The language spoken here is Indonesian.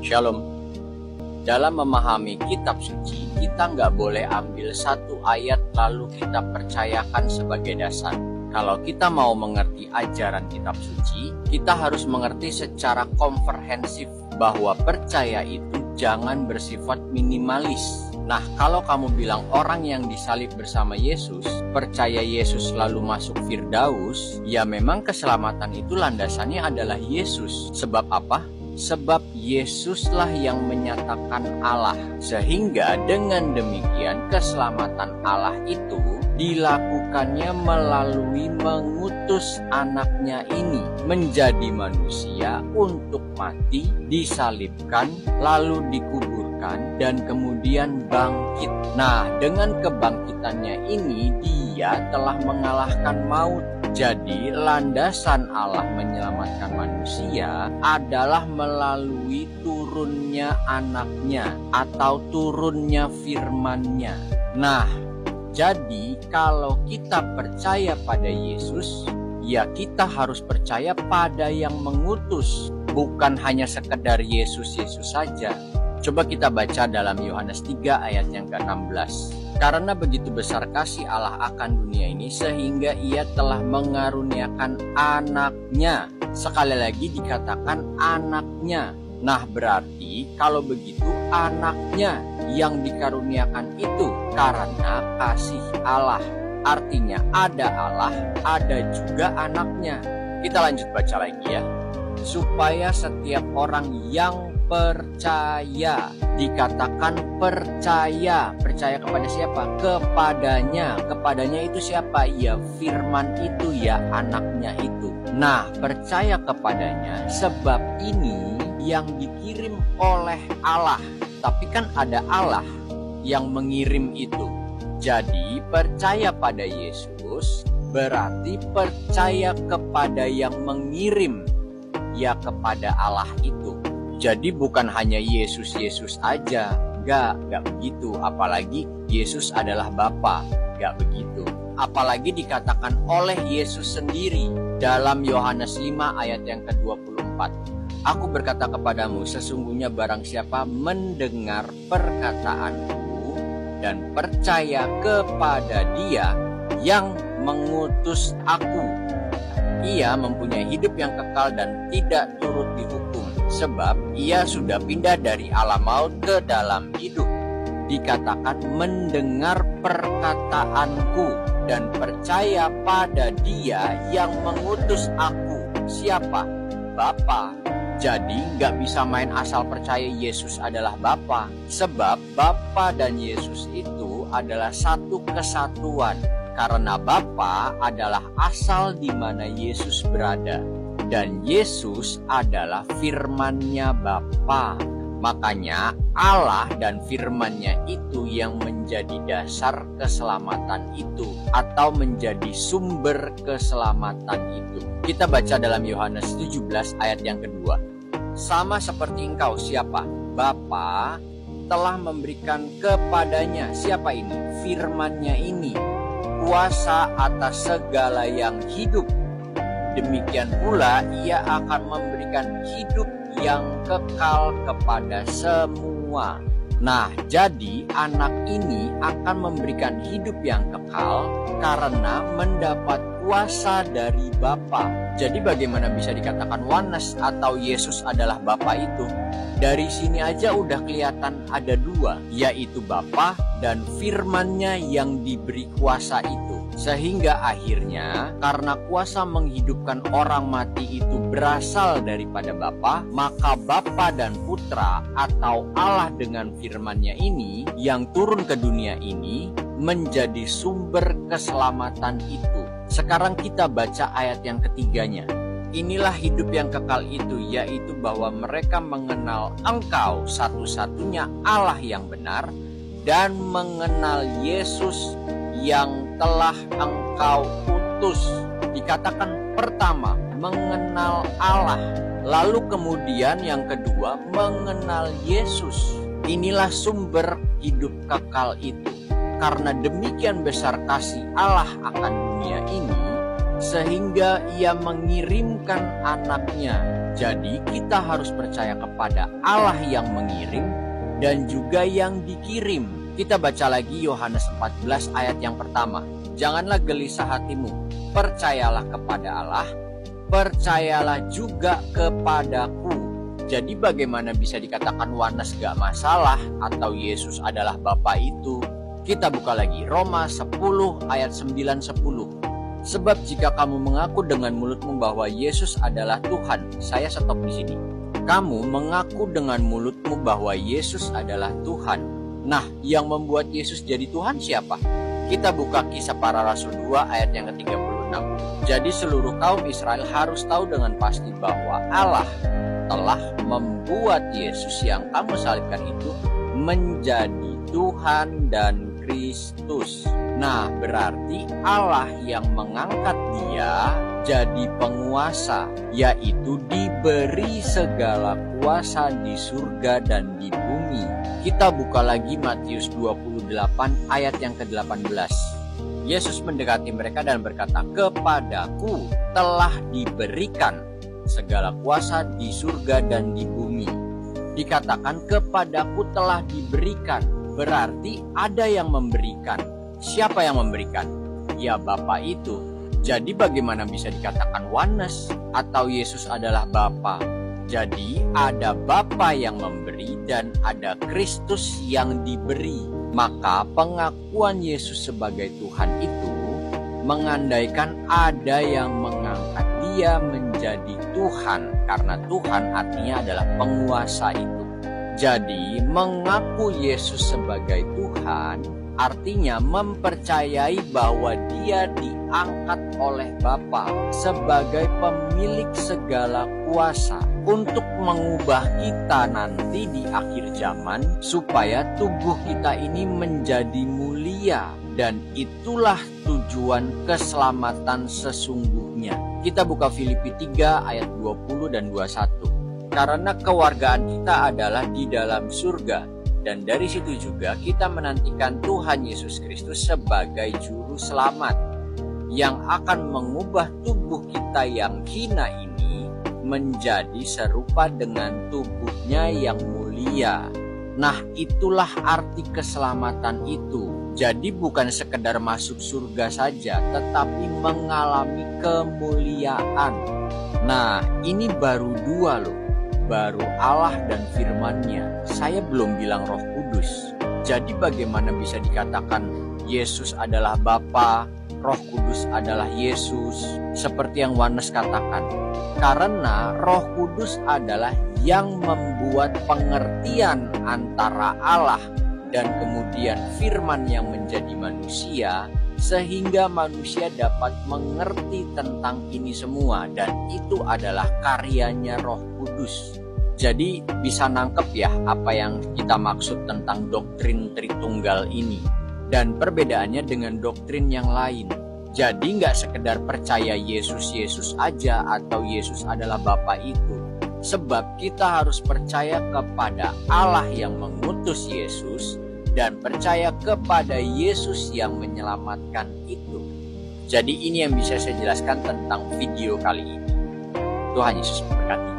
Shalom. Dalam memahami kitab suci, kita nggak boleh ambil satu ayat lalu kita percayakan sebagai dasar. Kalau kita mau mengerti ajaran kitab suci, kita harus mengerti secara komprehensif bahwa percaya itu jangan bersifat minimalis. Nah, kalau kamu bilang orang yang disalib bersama Yesus, percaya Yesus lalu masuk Firdaus, ya memang keselamatan itu landasannya adalah Yesus. Sebab apa? Sebab Yesuslah yang menyatakan Allah. Sehingga dengan demikian keselamatan Allah itu dilakukannya melalui mengutus anaknya ini menjadi manusia untuk mati, disalibkan, lalu dikuburkan, dan kemudian bangkit. Nah, dengan kebangkitannya ini dia telah mengalahkan maut. Jadi landasan Allah menyelamatkan manusia adalah melalui turunnya anaknya atau turunnya firman-Nya. Nah, jadi kalau kita percaya pada Yesus, ya kita harus percaya pada yang mengutus, bukan hanya sekedar Yesus saja. Coba kita baca dalam Yohanes 3 ayat yang ke-16. Karena begitu besar kasih Allah akan dunia ini sehingga ia telah mengaruniakan anaknya. Sekali lagi dikatakan anaknya. Nah, berarti kalau begitu anaknya yang dikaruniakan itu karena kasih Allah. Artinya ada Allah, ada juga anaknya. Kita lanjut baca lagi ya. Supaya setiap orang yang percaya, dikatakan percaya kepada siapa? Kepadanya itu siapa? Ya firman itu, ya anaknya itu. Nah, percaya kepadanya sebab ini yang dikirim oleh Allah. Tapi kan ada Allah yang mengirim itu. Jadi percaya pada Yesus berarti percaya kepada yang mengirim, ya kepada Allah itu. Jadi bukan hanya Yesus aja, enggak begitu. Apalagi Yesus adalah Bapa, enggak begitu. Apalagi dikatakan oleh Yesus sendiri dalam Yohanes 5 ayat yang ke-24. Aku berkata kepadamu, sesungguhnya barang siapa mendengar perkataanku dan percaya kepada Dia yang mengutus aku, ia mempunyai hidup yang kekal dan tidak turut dihukum. Sebab ia sudah pindah dari alam maut ke dalam hidup. Dikatakan mendengar perkataanku dan percaya pada Dia yang mengutus aku. Siapa? Bapa. Jadi nggak bisa main asal percaya Yesus adalah Bapa. Sebab Bapa dan Yesus itu adalah satu kesatuan. Karena Bapa adalah asal di mana Yesus berada. Dan Yesus adalah firman-Nya Bapa. Makanya Allah dan firman-Nya itu yang menjadi dasar keselamatan itu, atau menjadi sumber keselamatan itu. Kita baca dalam Yohanes 17 ayat yang kedua. Sama seperti engkau, siapa? Bapa telah memberikan kepadanya, siapa ini? Firman-Nya ini, kuasa atas segala yang hidup. Demikian pula ia akan memberikan hidup yang kekal kepada semua. Nah, jadi anak ini akan memberikan hidup yang kekal karena mendapat kuasa dari Bapa. Jadi bagaimana bisa dikatakan oneness atau Yesus adalah Bapa itu? Dari sini aja udah kelihatan ada dua, yaitu Bapa dan firman-Nya yang diberi kuasa itu. Sehingga akhirnya karena kuasa menghidupkan orang mati itu berasal daripada Bapa, maka Bapa dan Putra atau Allah dengan firman-Nya ini yang turun ke dunia ini menjadi sumber keselamatan itu. Sekarang kita baca ayat yang ketiganya. Inilah hidup yang kekal itu, yaitu bahwa mereka mengenal Engkau satu-satunya Allah yang benar dan mengenal Yesus yang telah Engkau utus. Dikatakan pertama, mengenal Allah. Lalu kemudian yang kedua, mengenal Yesus. Inilah sumber hidup kekal itu. Karena demikian besar kasih Allah akan dunia ini, sehingga ia mengirimkan anaknya Jadi kita harus percaya kepada Allah yang mengirim dan juga yang dikirim. Kita baca lagi Yohanes 14 ayat yang pertama. Janganlah gelisah hatimu, percayalah kepada Allah, percayalah juga kepadaku. Jadi bagaimana bisa dikatakan oneness gak masalah atau Yesus adalah Bapa itu? Kita buka lagi Roma 10 ayat 9-10. Sebab jika kamu mengaku dengan mulutmu bahwa Yesus adalah Tuhan, saya stop di sini. Kamu mengaku dengan mulutmu bahwa Yesus adalah Tuhan. Nah, yang membuat Yesus jadi Tuhan siapa? Kita buka Kisah Para Rasul 2 ayat yang ke-36. Jadi seluruh kaum Israel harus tahu dengan pasti bahwa Allah telah membuat Yesus yang kamu salibkan itu menjadi Tuhan dan Kristus. Nah, berarti Allah yang mengangkat dia jadi penguasa, yaitu diberi segala kuasa di surga dan di bumi. Kita buka lagi Matius 28 ayat yang ke-18. Yesus mendekati mereka dan berkata, "Kepadaku telah diberikan segala kuasa di surga dan di bumi." Dikatakan kepadaku telah diberikan, berarti ada yang memberikan. Siapa yang memberikan? Ya, Bapa itu. Jadi bagaimana bisa dikatakan oneness atau Yesus adalah Bapa? Jadi ada Bapa yang memberi dan ada Kristus yang diberi. Maka pengakuan Yesus sebagai Tuhan itu mengandaikan ada yang mengangkat dia menjadi Tuhan, karena Tuhan artinya adalah penguasa itu. Jadi mengaku Yesus sebagai Tuhan artinya mempercayai bahwa dia diangkat oleh Bapa sebagai pemilik segala kuasa untuk mengubah kita nanti di akhir zaman supaya tubuh kita ini menjadi mulia, dan itulah tujuan keselamatan sesungguhnya. Kita buka Filipi 3 ayat 20 dan 21. Karena kewargaan kita adalah di dalam surga, dan dari situ juga kita menantikan Tuhan Yesus Kristus sebagai juru selamat yang akan mengubah tubuh kita yang hina ini menjadi serupa dengan tubuhnya yang mulia. Nah, itulah arti keselamatan itu. Jadi bukan sekedar masuk surga saja, tetapi mengalami kemuliaan. Nah, ini baru dua loh. Baru Allah dan firman-Nya. Saya belum bilang Roh Kudus. Jadi bagaimana bisa dikatakan Yesus adalah Bapa, Roh Kudus adalah Yesus, seperti yang oneness katakan? Karena Roh Kudus adalah yang membuat pengertian antara Allah dan kemudian firman yang menjadi manusia, sehingga manusia dapat mengerti tentang ini semua, dan itu adalah karyanya Roh Kudus. Jadi bisa nangkep ya apa yang kita maksud tentang doktrin Tritunggal ini dan perbedaannya dengan doktrin yang lain. Jadi nggak sekedar percaya Yesus aja atau Yesus adalah Bapa itu, sebab kita harus percaya kepada Allah yang mengutus Yesus dan percaya kepada Yesus yang menyelamatkan itu. Jadi ini yang bisa saya jelaskan tentang video kali ini. Tuhan Yesus memberkati.